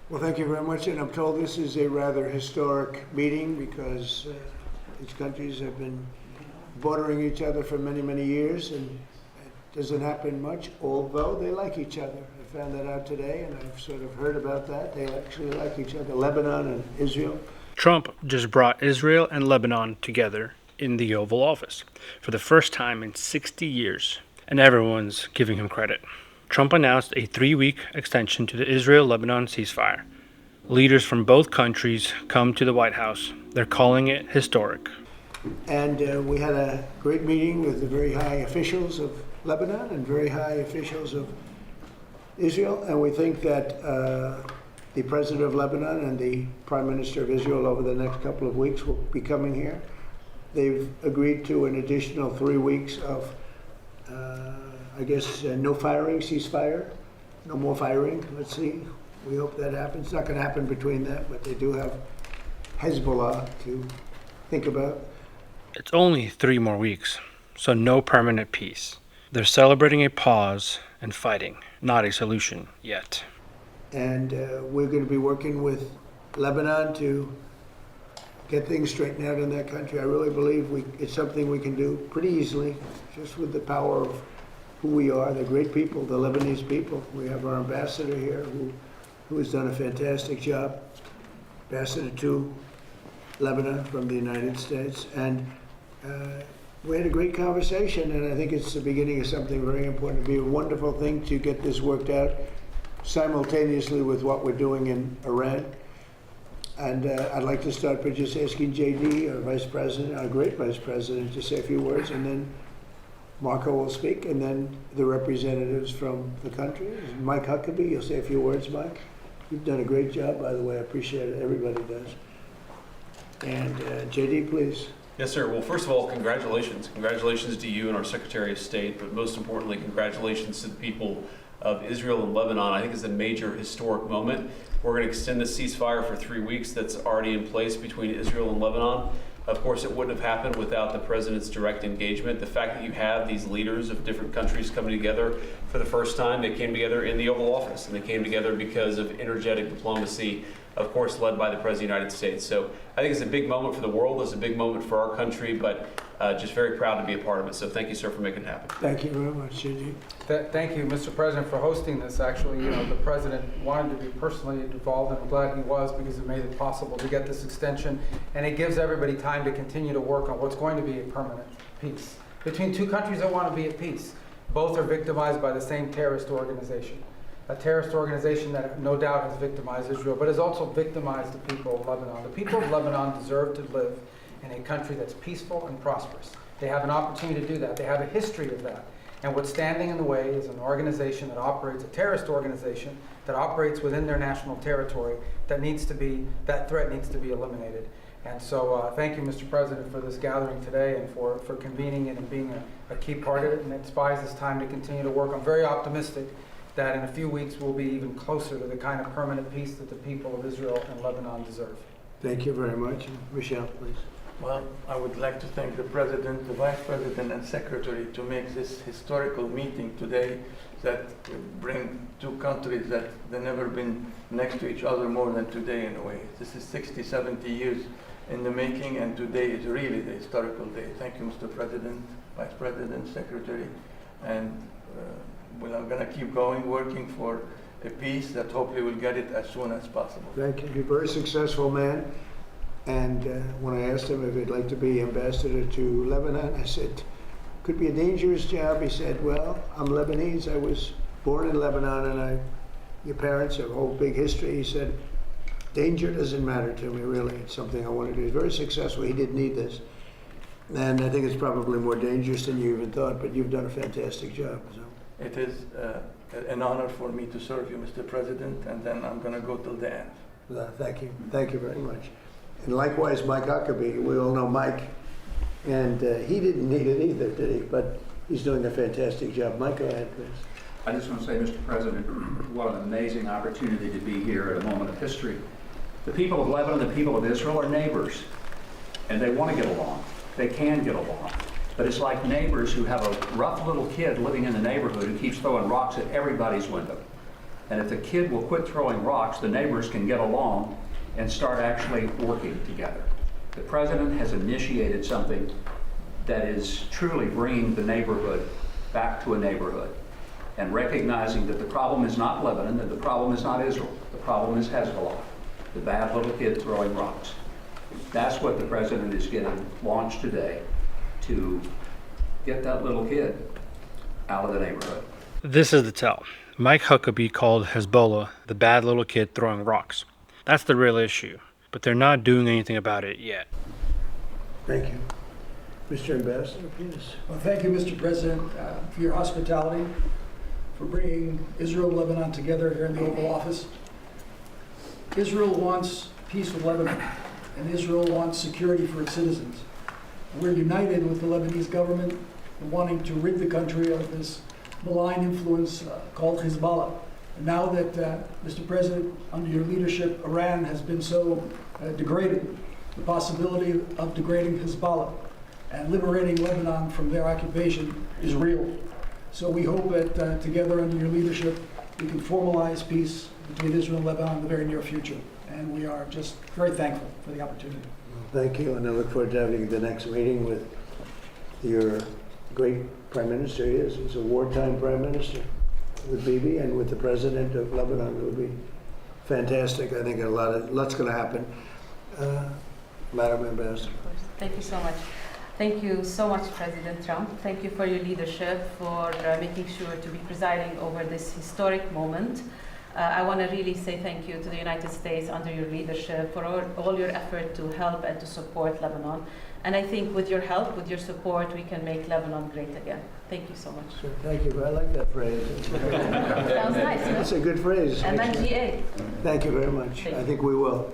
Well, thank you very much, and I'm told this is a rather historic meeting because these countries have been bordering each other for many, many years, and it doesn't happen much, although they like each other. I found that out today, and I've sort of heard about that. They actually like each other, Lebanon and Israel. Trump just brought Israel and Lebanon together in the Oval Office for the first time in 60 years, and everyone's giving him credit. Trump announced a 3-week extension to the Israel-Lebanon ceasefire. Leaders from both countries come to the White House. They're calling it historic. And we had a great meeting with the very high officials of Lebanon and very high officials of Israel, and we think that the president of Lebanon and the prime minister of Israel over the next couple of weeks will be coming here. They've agreed to an additional 3 weeks of no firing, ceasefire, no more firing. Let's see. We hope that happens. It's not going to happen between them, but they do have Hezbollah to think about. It's only 3 more weeks, so no permanent peace. They're celebrating a pause and fighting, not a solution yet. And we're going to be working with Lebanon to get things straightened out in that country. I really believe it's something we can do pretty easily, just with the power of who we are, the great people, the Lebanese people. We have our ambassador here who has done a fantastic job, ambassador to Lebanon from the United States. And we had a great conversation, and I think it's the beginning of something very important. It'd be a wonderful thing to get this worked out simultaneously with what we're doing in Iran. And I'd like to start by just asking JD, our Vice President, our great Vice President, to say a few words, and then Marco will speak, and then the representatives from the country. Mike Huckabee, you'll say a few words, Mike. You've done a great job, by the way. I appreciate it. Everybody does. And JD, please. Yes, sir. Well, first of all, congratulations. Congratulations to you and our Secretary of State, but most importantly, congratulations to the people of Israel and Lebanon. I think it's a major historic moment. We're going to extend the ceasefire for 3 weeks that's already in place between Israel and Lebanon. Of course, it wouldn't have happened without the president's direct engagement. The fact that you have these leaders of different countries coming together for the first time, they came together in the Oval Office, and they came together because of energetic diplomacy, of course, led by the President of the United States. So I think it's a big moment for the world. It's a big moment for our country, but just very proud to be a part of it. So thank you, sir, for making it happen. Thank you very much, JD. Thank you, Mr. President, for hosting this. Actually, the President wanted to be personally involved, and I'm glad he was, because it made it possible to get this extension, and it gives everybody time to continue to work on what's going to be a permanent peace between two countries that want to be at peace. Both are victimized by the same terrorist organization, a terrorist organization that no doubt has victimized Israel, but has also victimized the people of Lebanon. The people of Lebanon deserve to live in a country that's peaceful and prosperous. They have an opportunity to do that. They have a history of that. And what's standing in the way is an organization that operates, a terrorist organization that operates within their national territory that threat needs to be eliminated. And so thank you, Mr. President, for this gathering today and for convening it and being a key part of it. And it buys us time to continue to work. I'm very optimistic that in a few weeks we'll be even closer to the kind of permanent peace that the people of Israel and Lebanon deserve. Thank you very much. Michelle, please. Well, I would like to thank the President, the Vice President, and Secretary to make this historical meeting today that bring two countries that they've never been next to each other more than today in a way. This is 60, 70 years in the making, and today is really the historical day. Thank you, Mr. President, Vice President, Secretary, and I'm going to keep going, working for a peace that hopefully we'll get it as soon as possible. Thank you. You're a very successful man. And when I asked him if he'd like to be ambassador to Lebanon, I said, could be a dangerous job. He said, well, I'm Lebanese. I was born in Lebanon, and your parents have a whole big history. He said, danger doesn't matter to me, really. It's something I want to do. He's very successful. He didn't need this. And I think it's probably more dangerous than you even thought, but you've done a fantastic job. So. It is an honor for me to serve you, Mr. President, and then I'm going to go till the end. Thank you. Thank you very much. And likewise, Mike Huckabee. We all know Mike, and he didn't need it either, did he? But he's doing a fantastic job. Mike, go ahead, please. I just want to say, Mr. President, what an amazing opportunity to be here at a moment of history. The people of Lebanon, the people of Israel are neighbors, and they want to get along. They can get along. But it's like neighbors who have a rough little kid living in the neighborhood who keeps throwing rocks at everybody's window. And if the kid will quit throwing rocks, the neighbors can get along and start actually working together. The president has initiated something that is truly bringing the neighborhood back to a neighborhood and recognizing that the problem is not Lebanon and the problem is not Israel. The problem is Hezbollah, the bad little kid throwing rocks. That's what the president is getting launched today, to get that little kid out of the neighborhood. This is the tell. Mike Huckabee called Hezbollah the bad little kid throwing rocks. That's the real issue, but they're not doing anything about it yet. Thank you. Mr. Ambassador, please. Well, thank you, Mr. President, for your hospitality, for bringing Israel and Lebanon together here in the Oval Office. Israel wants peace with Lebanon, and Israel wants security for its citizens. We're united with the Lebanese government in wanting to rid the country of this malign influence called Hezbollah. And now that, Mr. President, under your leadership, Iran has been so degraded, the possibility of degrading Hezbollah and liberating Lebanon from their occupation is real. So we hope that together under your leadership, we can formalize peace between Israel and Lebanon in the very near future. And we are just very thankful for the opportunity. Thank you, and I look forward to having the next meeting with your great Prime Minister. He is. He's a wartime Prime Minister with Bibi and with the President of Lebanon. It would be fantastic. I think lots going to happen. Madam Ambassador. Thank you so much. Thank you so much, President Trump. Thank you for your leadership, for making sure to be presiding over this historic moment. I want to really say thank you to the United States under your leadership for all your effort to help and to support Lebanon. And I think with your help, with your support, we can make Lebanon great again. Thank you so much. Sure, thank you. I like that phrase. Sounds nice, That's no? a good phrase. MNGA. Thank you very much. Thank I you. think we will.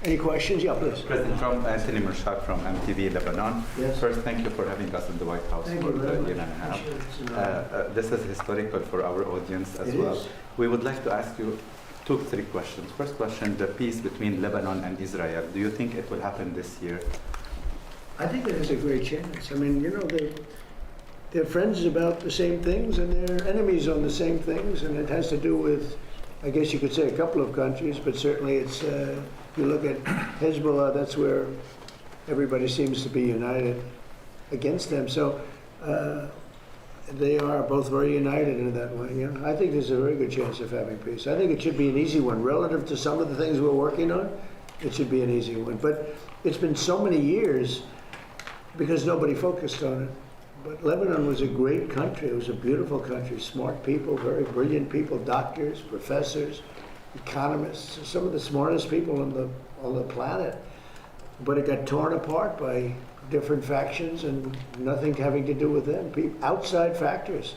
Any questions? Yeah, please. President Trump, Anthony Mershak from MTV Lebanon. Yes. First, thank you for having us in the White House Thank for you very a much. year and a half. Appreciate it. It's an honor. This is historical for our audience as It well. is. We would like to ask you three questions. First question, the peace between Lebanon and Israel. Do you think it will happen this year? I think there's a great chance. I mean, you know, they're friends about the same things and they're enemies on the same things, and it has to do with, I guess you could say, a couple of countries, but certainly it's, if you look at Hezbollah, that's where everybody seems to be united against them. So they are both very united in that way. You know, I think there's a very good chance of having peace. I think it should be an easy one. Relative to some of the things we're working on, it should be an easy one. But it's been so many years because nobody focused on it. But Lebanon was a great country. It was a beautiful country, smart people, very brilliant people, doctors, professors, economists, some of the smartest people on the planet. But it got torn apart by different factions and nothing having to do with them, outside factors.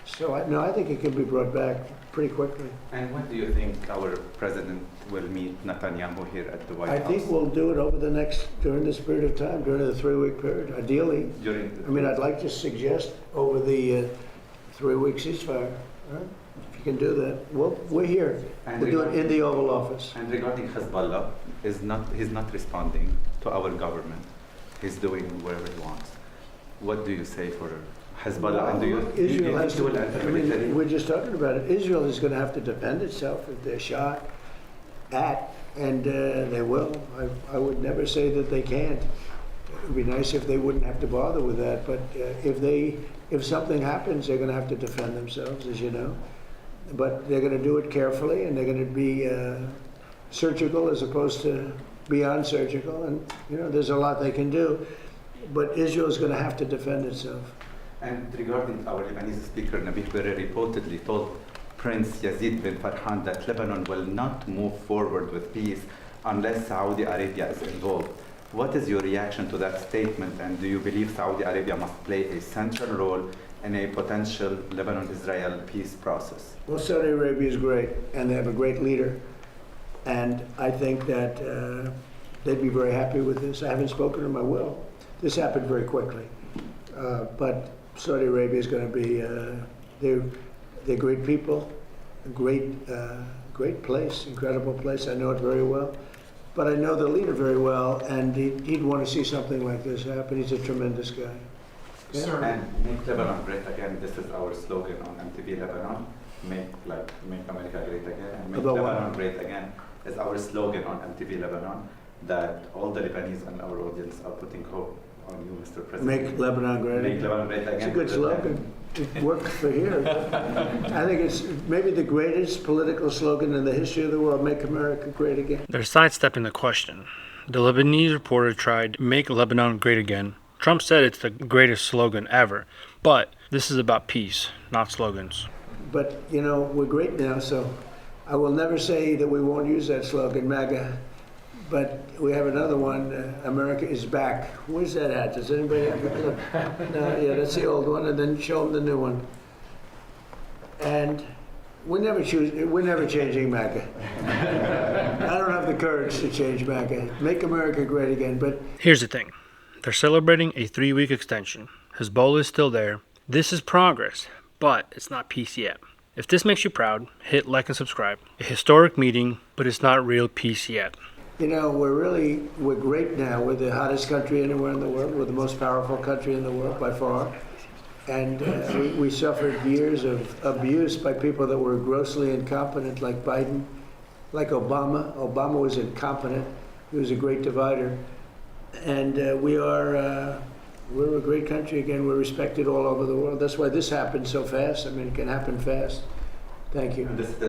So I think it can be brought back pretty quickly. And when do you think our president will meet Netanyahu here at the White House? I think we'll do it during this period of time, during the 3-week period, ideally. I'd like to suggest over the 3-week ceasefire. Right? If you can do that, we're here. And We'll do it in the Oval Office. And regarding Hezbollah, he's not responding to our government. He's doing whatever he wants. What do you say for Hezbollah? And do you Israel think has he will to, enter I mean, military? we're just talking about it. Israel is going to have to defend itself if they're shot at, and they will. I would never say that they can't. It would be nice if they wouldn't have to bother with that, but if something happens, they're going to have to defend themselves, as you know. But they're going to do it carefully, and they're going to be surgical as opposed to beyond surgical. And, you know, there's a lot they can do. But Israel is going to have to defend itself. And regarding our Lebanese speaker, Nabil Berri reportedly told Prince Yazid bin Farhan that Lebanon will not move forward with peace unless Saudi Arabia is involved. What is your reaction to that statement, and do you believe Saudi Arabia must play a central role in a potential Lebanon-Israel peace process? Well, Saudi Arabia is great, and they have a great leader. And I think that they'd be very happy with this. I haven't spoken to them, I will. This happened very quickly. But Saudi Arabia is going to be, they're great people, a great place, incredible place. I know it very well. But I know the leader very well, and he'd want to see something like this happen. He's a tremendous guy. Yeah? And make Lebanon great again. This is our slogan on MTV Lebanon. make America great again and make About what? Lebanon great again is our slogan on MTV Lebanon that all the Lebanese and our audience are putting hope on you, Mr. President. Make Lebanon great Make again. Lebanon great again. It's a good slogan. It works for here. I think it's maybe the greatest political slogan in the history of the world, make America great again. They're sidestepping the question. The Lebanese reporter tried Make Lebanon Great Again. Trump said it's the greatest slogan ever. But this is about peace, not slogans. But, you know, we're great now, so I will never say that we won't use that slogan, MAGA. But we have another one, America is back. Where's that at? Does anybody have a look? No, yeah, that's the old one, and then show them the new one. And we're never changing MAGA. I don't have the courage to change MAGA. Make America great again, but Here's the thing. They're celebrating a 3-week extension. Hezbollah is still there. This is progress, but it's not peace yet. If this makes you proud, hit like and subscribe. A historic meeting, but it's not real peace yet. you know, we're great now. We're the hottest country anywhere in the world. We're the most powerful country in the world by far. And we suffered years of abuse by people that were grossly incompetent, like Biden, like Obama. Obama was incompetent. He was a great divider. And we're a great country again. We're respected all over the world. That's why this happened so fast. I mean, it can happen fast. Thank you.